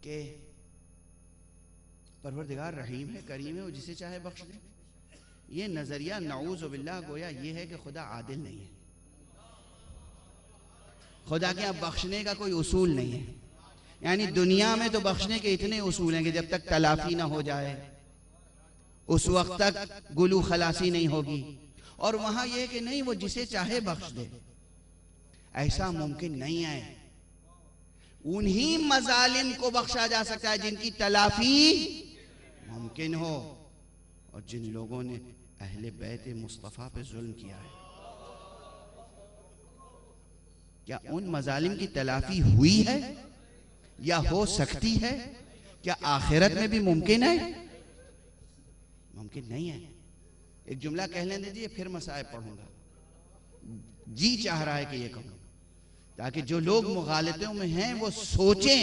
کہ پروردگار رحیم ہے، کریم ہے، وہ جسے چاہے بخش دے. یہ نظریہ نعوذ باللہ گویا یہ ہے کہ خدا عادل نہیں ہے. خدا کے یہاں بخشنے کا کوئی اصول نہیں ہے. یعنی دنیا میں تو بخشنے کے اتنے اصول ہیں کہ جب تک تلافی نہ ہو جائے اس وقت تک گلو خلاصی نہیں ہوگی. اور وہاں یہ کہ نہیں، وہ جسے چاہے بخش دے. ایسا ممکن نہیں ہے. انہی مظالم کو بخشا جا سکتا ہے جن کی تلافی ممکن ہو. اور جن لوگوں نے اہل بیت مصطفیٰ پہ ظلم کیا ہے، کیا ان مظالم کی تلافی ہوئی ہے یا ہو سکتی ہے؟ کیا آخرت میں بھی ممکن ہے؟ ممکن نہیں ہے. ایک جملہ کہہ لیں دیجیے، پھر مسائل پڑھوں گا. جی چاہ رہا ہے کہ یہ کہوں تاکہ جو لوگ مغالطوں میں ہیں وہ سوچیں.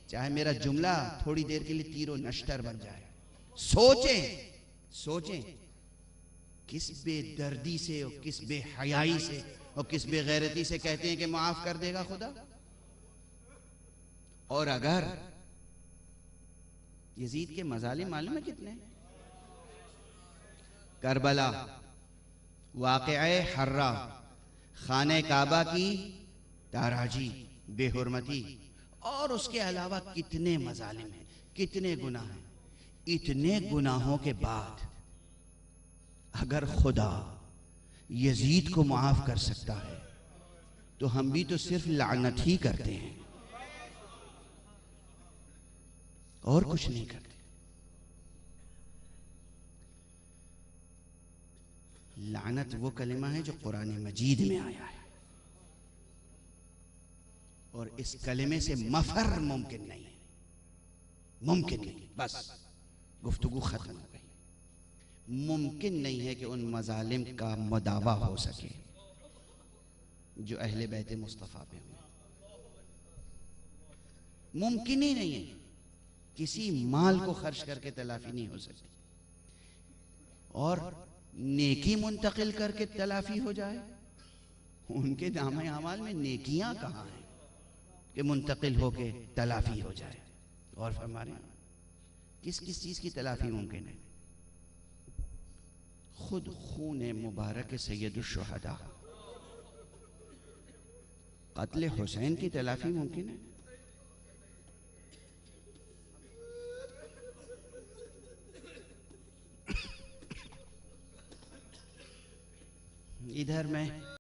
چاہے میرا جملہ تھوڑی دیر کے لیے تیر و نشتر بن جائے. سوچیں کس بے دردی سے اور کس بے حیائی سے اور کس بے غیرتی سے کہتے ہیں کہ معاف کر دے گا خدا. اور اگر یزید کے مظالم معلوم ہے کتنے؟ کربلا، واقعہ حرہ، خانہ کعبہ کی تاراجی، بے حرمتی، اور اس کے علاوہ کتنے مظالم ہیں، کتنے گناہ ہیں. اتنے گناہوں کے بعد اگر خدا یزید کو معاف کر سکتا ہے تو ہم بھی تو صرف لعنت ہی کرتے ہیں اور کچھ نہیں کرتے. لعنت وہ کلمہ ہے جو قرآن مجید میں آیا ہے، اور اس کلمے سے مفر ممکن نہیں ہے. ممکن نہیں. بس گفتگو ختم ہو گئی. ممکن نہیں ہے کہ ان مظالم کا مداوع ہو سکے جو اہل بیت مصطفیٰ پہ ہوئے. ممکن ہی نہیں ہے. کسی مال کو خرچ کر کے تلافی نہیں ہو سکتی. اور نیکی منتقل کر کے تلافی ہو جائے؟ ان کے نامہ اعمال میں نیکیاں کہاں ہیں کہ منتقل ہو کے تلافی ہو جائے؟ اور فرما رہے ہیں کس کس چیز کی تلافی ممکن ہے؟ خود خون مبارک سید الشہداء، قتل حسین کی تلافی ممکن ہے؟ ادھر میں